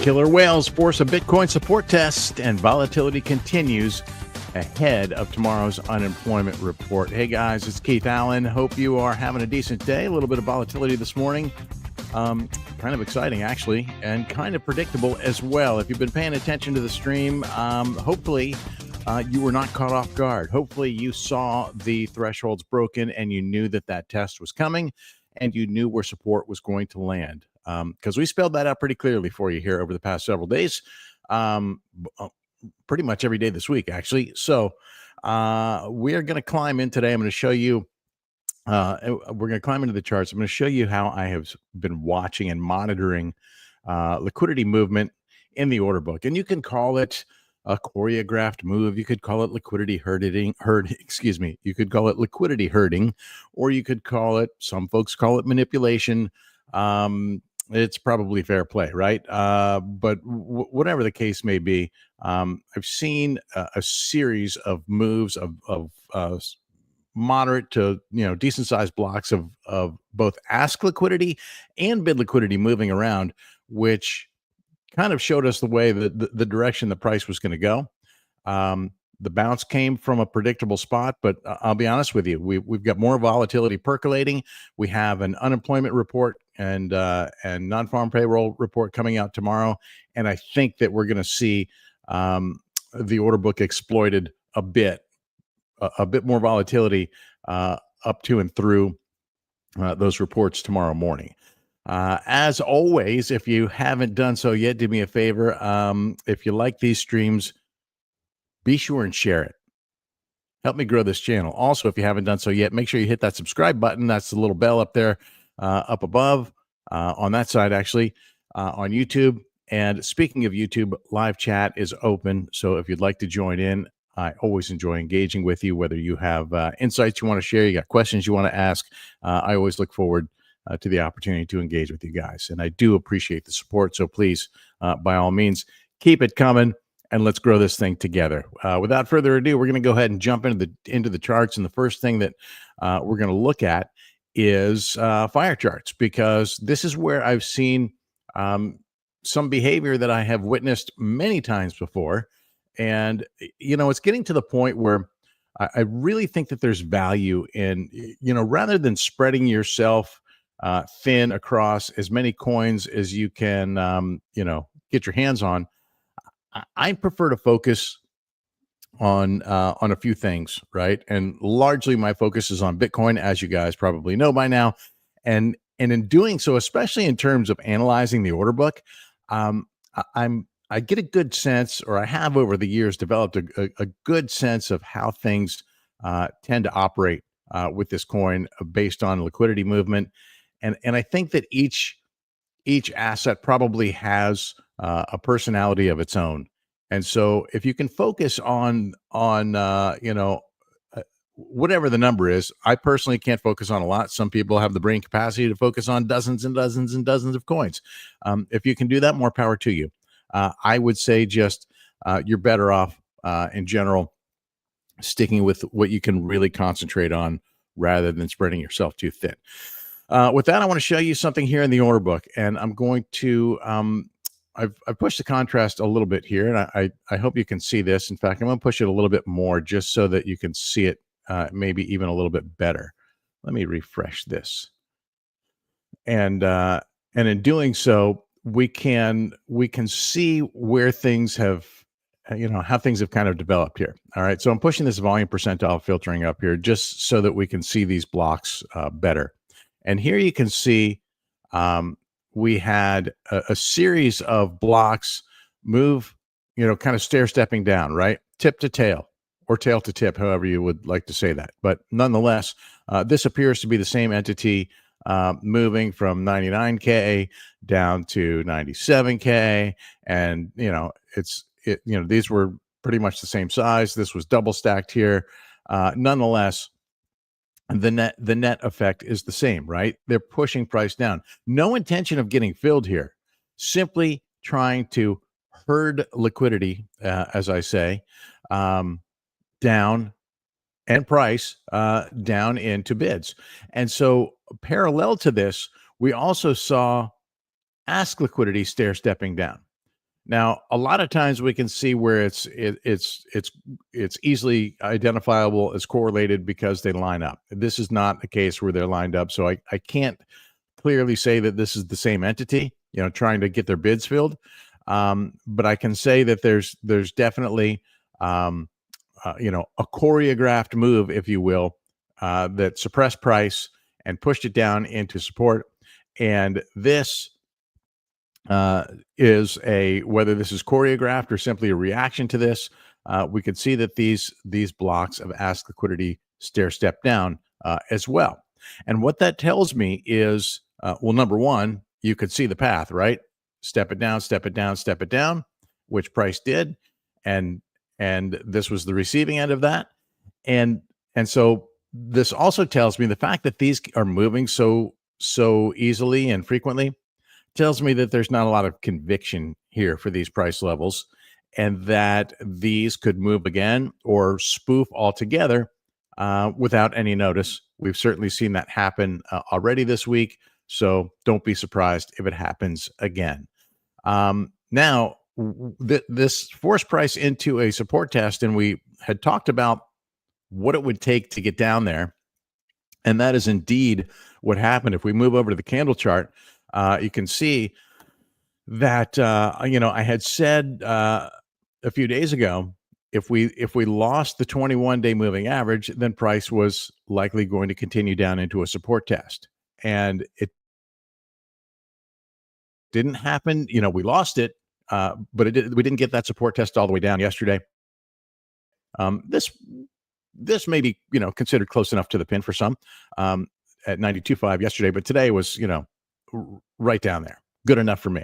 Killer whales force a Bitcoin support test, and volatility continues ahead of tomorrow's unemployment report. Hey guys, it's Keith Allen. Hope you are having a decent day. A little bit of volatility this morning. Kind of exciting, actually, and kind of predictable as well. If you've been paying attention to the stream, hopefully you were not caught off guard. Hopefully you saw the thresholds broken and you knew that that test was coming and you knew where support was going to land. Because we spelled that out pretty clearly for you here over the past several days, pretty much every day this week, actually. So we are going to climb in today. I'm going to show you, we're going to climb into the charts. I'm going to show you how I have been watching and monitoring liquidity movement in the order book. And you can call it a choreographed move. You could call it liquidity herding, you could call it liquidity herding, or you could call it, some folks call it manipulation. It's probably fair play, right? But whatever the case may be, I've seen a series of moves of moderate to decent sized blocks of both ask liquidity and bid liquidity moving around, which kind of showed us the way that the direction the price was going to go. The bounce came from a predictable spot, but I'll be honest with you, we've got more volatility percolating. We have an unemployment report and non-farm payroll report coming out tomorrow, and I think that we're going to see the order book exploited a bit more volatility up to and through those reports tomorrow morning. As always, if you haven't done so yet, do me a favor. If you like these streams, be sure and share it. Help me grow this channel. Also, if you haven't done so yet, make sure you hit that subscribe button. That's the little bell up there, up above, on that side, actually, on YouTube. And speaking of YouTube, live chat is open. So if you'd like to join in, I always enjoy engaging with you, whether you have insights you want to share, you got questions you want to ask. I always look forward to the opportunity to engage with you guys. And I do appreciate the support. So please, by all means, keep it coming. And let's grow this thing together. Without further ado, we're going to go ahead and jump into the charts. And the first thing that we're going to look at is fire charts, because this is where I've seen some behavior that I have witnessed many times before. And, it's getting to the point where I really think that there's value in, rather than spreading yourself thin across as many coins as you can, get your hands on. I prefer to focus on a few things, right? And largely my focus is on Bitcoin, as you guys probably know by now. And in doing so, especially in terms of analyzing the order book, I get a good sense, or I have over the years developed a good sense of how things tend to operate with this coin based on liquidity movement. And I think that each asset probably has a personality of its own. And so if you can focus on whatever the number is, I personally can't focus on a lot. Some people have the brain capacity to focus on dozens and dozens and dozens of coins. If you can do that, more power to you. I would say just you're better off in general sticking with what you can really concentrate on rather than spreading yourself too thin. With that, I want to show you something here in the order book, and I'm going to I've pushed the contrast a little bit here, and I hope you can see this. In fact, I'm going to push it a little bit more just so that you can see it maybe even a little bit better. Let me refresh this, and in doing so, we can see where things have how things have kind of developed here. All right, so I'm pushing this volume percentile filtering up here just so that we can see these blocks better. And here you can see we had a series of blocks move, kind of stair-stepping down, right? Tip to tail, or tail to tip, however you would like to say that. But nonetheless, this appears to be the same entity moving from 99K down to 97K. And, these were pretty much the same size. This was double stacked here. Nonetheless, the net effect is the same, right? They're pushing price down. No intention of getting filled here. Simply trying to herd liquidity, as I say, down, and price down into bids. And so parallel to this, we also saw ask liquidity stair stepping down. Now, a lot of times we can see where it's easily identifiable as correlated because they line up. This is not a case where they're lined up, so I can't clearly say that this is the same entity, trying to get their bids filled. But I can say that there's definitely a choreographed move, if you will, that suppressed price and pushed it down into support. And this is whether this is choreographed or simply a reaction to this. We could see that these blocks of ask liquidity stair step down as well. And what that tells me is, well, number one, you could see the path, right? Step it down, step it down, step it down, which price did, and this was the receiving end of that. And so this also tells me the fact that these are moving so easily and frequently tells me that there's not a lot of conviction here for these price levels, and that these could move again or spoof altogether without any notice. We've certainly seen that happen already this week, so don't be surprised if it happens again. Now, this forced price into a support test, and we had talked about what it would take to get down there, and that is indeed what happened. If we move over to the candle chart, you can see that I had said a few days ago, if we lost the 21-day moving average, then price was likely going to continue down into a support test, and it didn't happen. We lost it, but we didn't get that support test all the way down yesterday. This may be considered close enough to the pin for some at 92.5 yesterday, but today was right down there, good enough for me.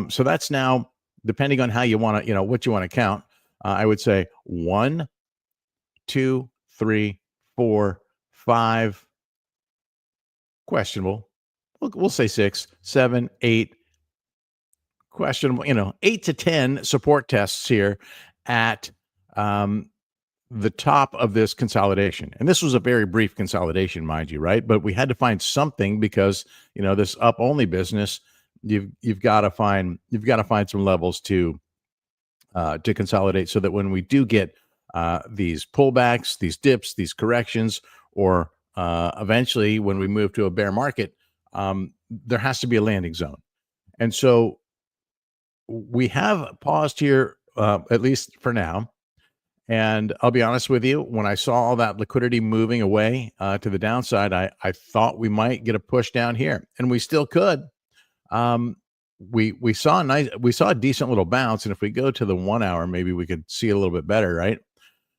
So that's now, depending on how you want to, what you want to count. I would say 1, 2, 3, 4, 5 questionable. We'll say 6, 7, 8 questionable. 8 to 10 support tests here at the top of this consolidation. And this was a very brief consolidation, mind you, right? But we had to find something because, this up only business, you've got to find some levels to consolidate, so that when we do get these pullbacks, these dips, these corrections, or eventually when we move to a bear market, there has to be a landing zone. And so we have paused here, at least for now. And I'll be honest with you, when I saw all that liquidity moving away to the downside, I thought we might get a push down here, and we still could. We saw a decent little bounce, and if we go to the 1 hour, maybe we could see a little bit better, right?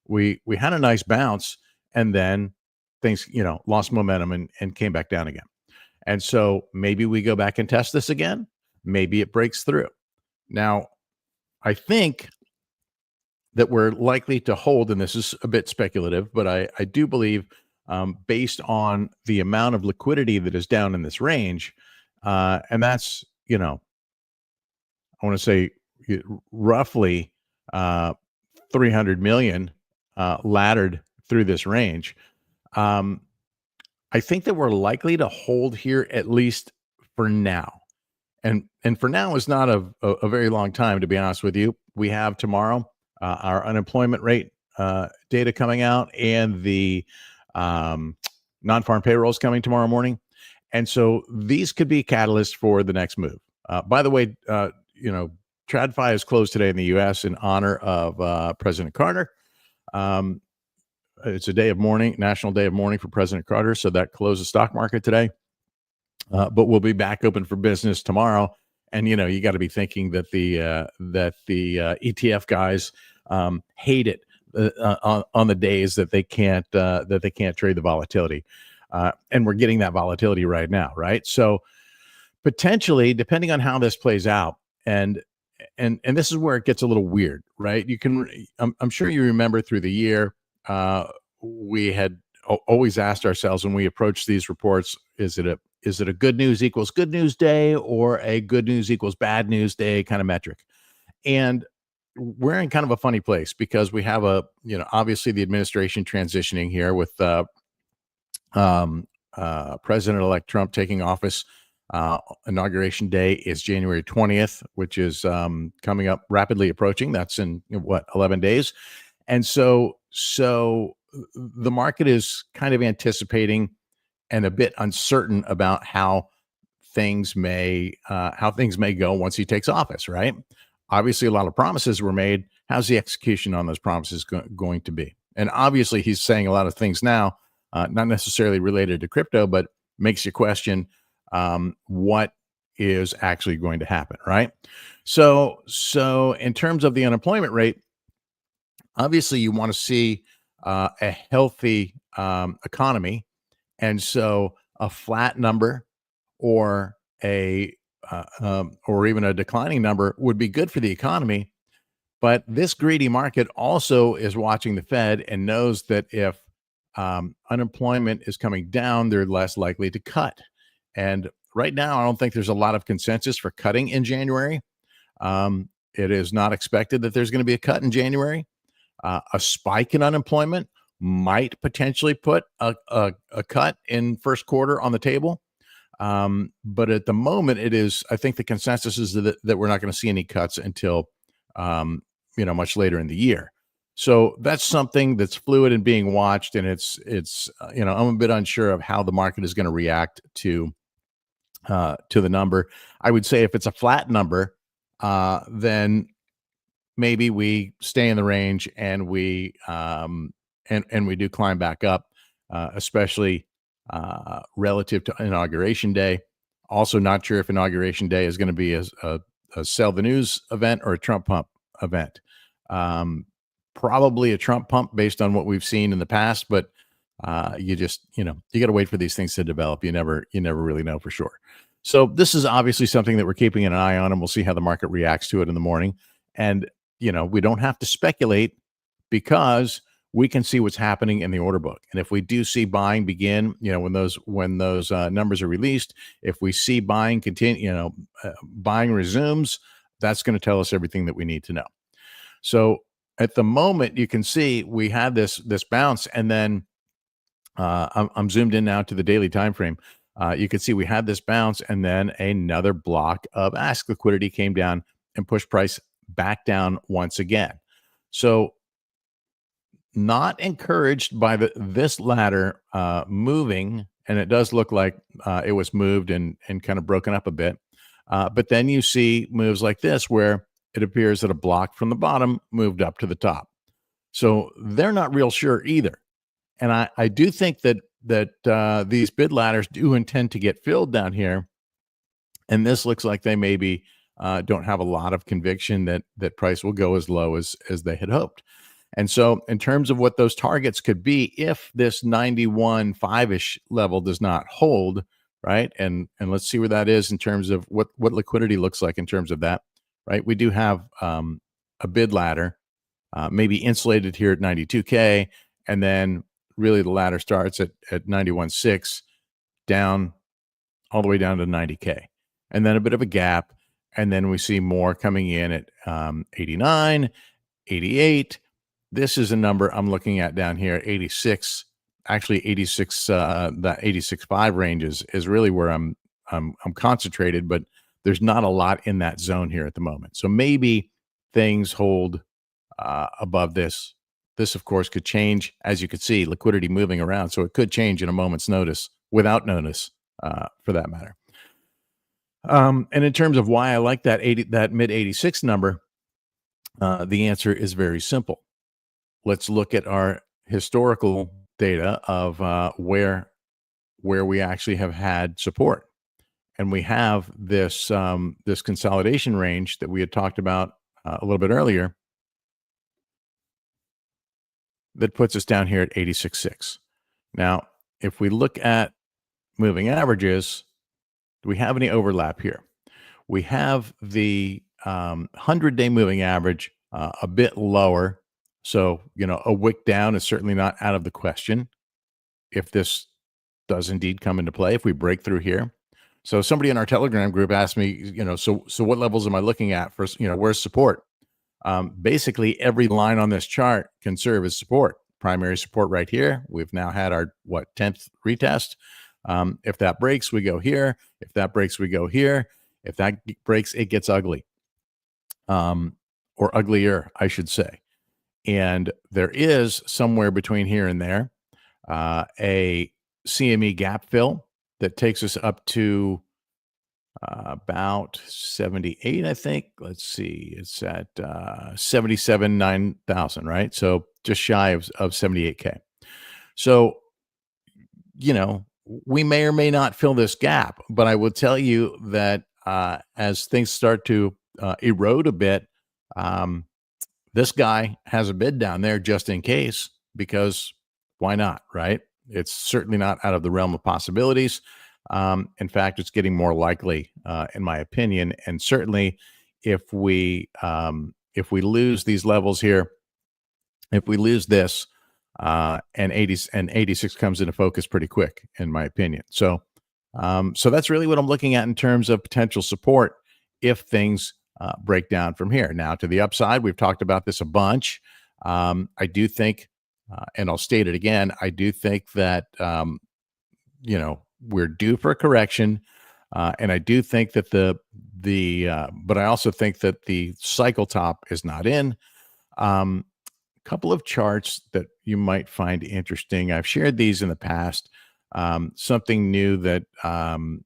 We had a nice bounce, and then things lost momentum and came back down again. And so maybe we go back and test this again. Maybe it breaks through. Now, I think that we're likely to hold, and this is a bit speculative, but I do believe, based on the amount of liquidity that is down in this range, and that's, I want to say roughly 300 million laddered through this range. I think that we're likely to hold here, at least for now. And for now is not a very long time, to be honest with you. We have tomorrow our unemployment rate data coming out, and the non-farm payrolls coming tomorrow morning. And so these could be catalysts for the next move. By the way, TradFi is closed today in the U.S. in honor of President Carter. It's a day of mourning, National Day of Mourning for President Carter. So that closed the stock market today. But we'll be back open for business tomorrow. And, you got to be thinking that the ETF guys hate it on the days that they can't trade the volatility. And we're getting that volatility right now, right? So potentially, depending on how this plays out, and this is where it gets a little weird, right? I'm sure you remember through the year, we had always asked ourselves when we approached these reports, is it a good news equals good news day, or a good news equals bad news day kind of metric? And we're in kind of a funny place because we have obviously the administration transitioning here with President-elect Trump taking office Inauguration day is January 20th, which is coming up, rapidly approaching. That's in, 11 days. And so the market is kind of anticipating and a bit uncertain about how things may go once he takes office, right? Obviously, a lot of promises were made. How's the execution on those promises going to be? And obviously, he's saying a lot of things now, not necessarily related to crypto, but makes you question what is actually going to happen, right? So in terms of the unemployment rate, obviously, you want to see a healthy economy, and so a flat number or or even a declining number would be good for the economy. But this greedy market also is watching the Fed and knows that if unemployment is coming down, they're less likely to cut. And right now, I don't think there's a lot of consensus for cutting in January. It is not expected that there's going to be a cut in January. A spike in unemployment might potentially put a cut in first quarter on the table. But at the moment, I think the consensus is that we're not going to see any cuts until, much later in the year. So that's something that's fluid and being watched. And I'm a bit unsure of how the market is going to react to the number. I would say if it's a flat number, then maybe we stay in the range and we do climb back up, especially relative to Inauguration Day. Also, not sure if Inauguration Day is going to be a sell the news event or a Trump pump event. Probably a Trump pump based on what we've seen in the past, but you got to wait for these things to develop. You never really know for sure. So this is obviously something that we're keeping an eye on, and we'll see how the market reacts to it in the morning. And we don't have to speculate because we can see what's happening in the order book. And if we do see buying begin, when those numbers are released, if we see buying continue, buying resumes, that's going to tell us everything that we need to know. So at the moment, you can see we had this bounce, and then I'm zoomed in now to the daily time frame. You can see we had this bounce, and then another block of ask liquidity came down and pushed price back down once again. So not encouraged by this ladder moving, and it does look like it was moved and kind of broken up a bit. But then you see moves like this where it appears that a block from the bottom moved up to the top. So they're not real sure either. And I do think that these bid ladders do intend to get filled down here. And this looks like they maybe don't have a lot of conviction that price will go as low as they had hoped. And so in terms of what those targets could be, if this 91.5-ish level does not hold, right? And let's see where that is in terms of what liquidity looks like in terms of that, right? We do have a bid ladder, maybe insulated here at 92K, and then really the ladder starts at 91.6 down all the way down to 90K, and then a bit of a gap. And then we see more coming in at 89, 88. This is a number I'm looking at down here, 86. Actually, 86. That 86.5 range is really where I'm concentrated, but there's not a lot in that zone here at the moment. So maybe things hold above this. This, of course, could change, as you could see, liquidity moving around. So it could change in a moment's notice, without notice, for that matter. And in terms of why I like that mid 86 number, the answer is very simple. Let's look at our historical data of where we actually have had support, and we have this consolidation range that we had talked about a little bit earlier that puts us down here at 86.6. Now, if we look at moving averages, do we have any overlap here? We have the 100-day moving average a bit lower. So, a wick down is certainly not out of the question if this does indeed come into play, if we break through here. So somebody in our Telegram group asked me, so what levels am I looking at for, where's support? Basically, every line on this chart can serve as support. Primary support right here. We've now had our 10th retest. If that breaks, we go here. If that breaks, we go here. If that breaks, it gets ugly, or uglier, I should say. And there is somewhere between here and there a CME gap fill that takes us up to about 78, I think. Let's see, it's at 77, 9,000, right? So just shy of 78K. So, we may or may not fill this gap, but I will tell you that as things start to erode a bit, this guy has a bid down there just in case, because why not, right? It's certainly not out of the realm of possibilities. In fact, it's getting more likely, in my opinion. And certainly, if we lose these levels here, if we lose this, and 86 comes into focus pretty quick, in my opinion. So, so that's really what I'm looking at in terms of potential support if things break down from here. Now, to the upside, we've talked about this a bunch. I do think, and I'll state it again, I do think that we're due for a correction, and I do think that but I also think that the cycle top is not in. Couple of charts that you might find interesting. I've shared these in the past. Something new that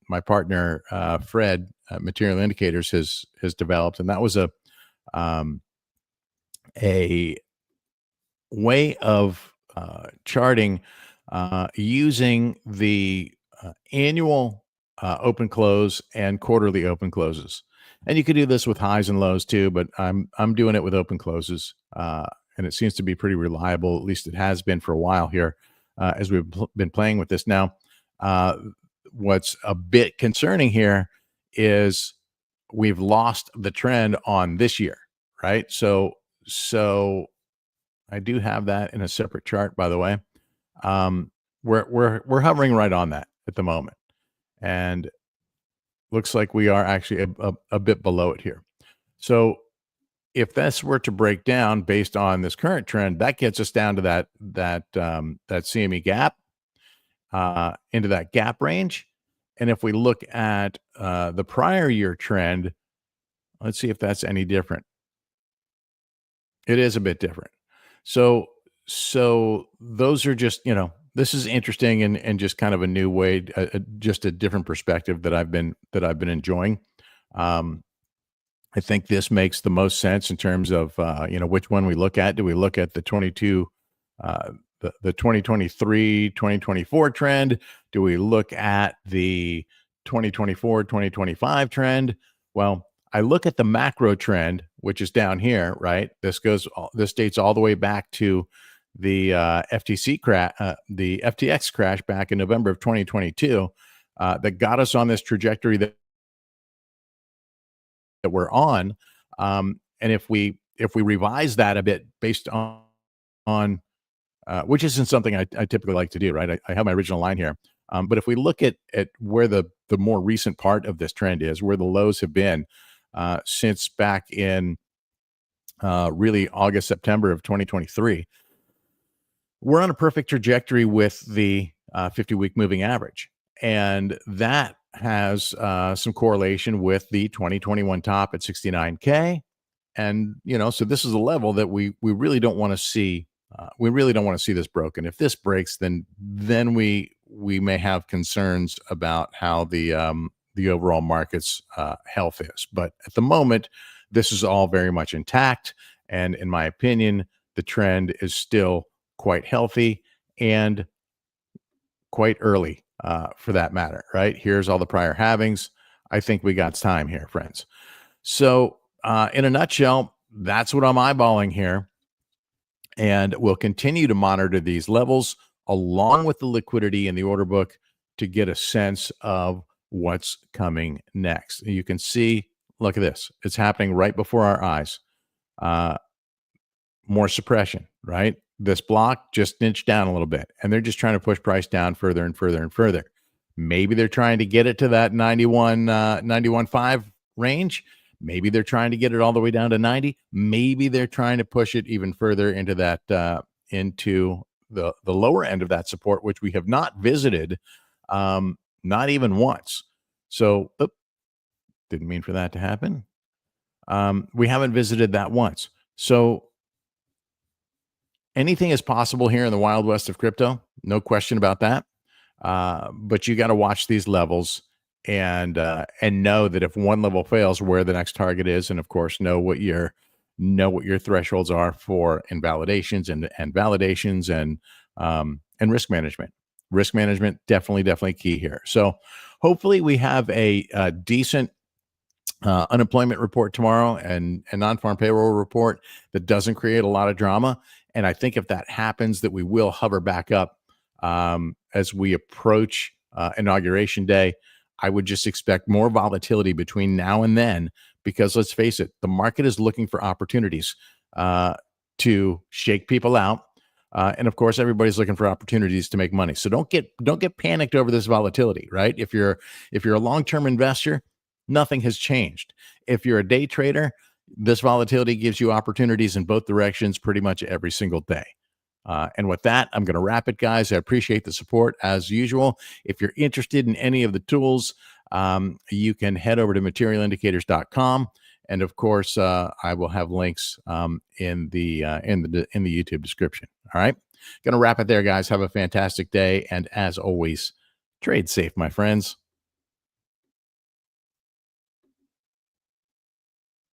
my partner Fred, Material Indicators, has developed, and that was a way of charting using the annual open close and quarterly open closes. And you could do this with highs and lows too, but I'm doing it with open closes. And it seems to be pretty reliable. At least it has been for a while here, as we've been playing with this. Now, what's a bit concerning here is we've lost the trend on this year, right? So I do have that in a separate chart, by the way. We're hovering right on that at the moment, and looks like we are actually a bit below it here. So if this were to break down based on this current trend, that gets us down to that CME gap, into that gap range. And if we look at the prior year trend, let's see if that's any different. It is a bit different. So those are just, this is interesting, and just kind of a new way, just a different perspective that I've been enjoying. I think this makes the most sense in terms of, which one we look at. Do we look at the 2023, 2024 trend? Do we look at the 2024, 2025 trend? Well, I look at the macro trend, which is down here, right? This dates all the way back to the the FTX crash back in November of 2022, that got us on this trajectory that we're on. And if we revise that a bit based on which isn't something I typically like to do, right? I have my original line here. But if we look at where the more recent part of this trend is, where the lows have been since back in really August, September of 2023, we're on a perfect trajectory with the 50-week moving average. And that has some correlation with the 2021 top at 69K. And, so this is a level that we really don't want to see. We really don't want to see this broken. If this breaks, then we may have concerns about how the overall market's health is. But at the moment, this is all very much intact. And in my opinion, the trend is still quite healthy and quite early, for that matter, right? Here's all the prior halvings. I think we got time here, friends. So in a nutshell, that's what I'm eyeballing here. And we'll continue to monitor these levels along with the liquidity in the order book to get a sense of what's coming next. You can see, look at this. It's happening right before our eyes. More suppression, right? This block just inched down a little bit, and they're just trying to push price down further and further and further. Maybe they're trying to get it to that 91.5 range. Maybe they're trying to get it all the way down to 90. Maybe they're trying to push it even further into that into the lower end of that support, which we have not visited Not even once. So, didn't mean for that to happen. We haven't visited that once. So anything is possible here in the Wild West of crypto. No question about that. But you got to watch these levels and know that if one level fails, where the next target is, and of course know what your thresholds are for invalidations and validations and risk management. Risk management definitely key here. So hopefully we have a decent unemployment report tomorrow and a non-farm payroll report that doesn't create a lot of drama. And I think if that happens, that we will hover back up as we approach inauguration day. I would just expect more volatility between now and then, because let's face it, the market is looking for opportunities to shake people out. And of course, everybody's looking for opportunities to make money. So don't get panicked over this volatility, right? If you're a long-term investor, nothing has changed. If you're a day trader, this volatility gives you opportunities in both directions pretty much every single day. And with that, I'm going to wrap it, guys. I appreciate the support as usual. If you're interested in any of the tools, you can head over to materialindicators.com. And of course, I will have links in the YouTube description. All right. Going to wrap it there, guys. Have a fantastic day. And as always, trade safe, my friends.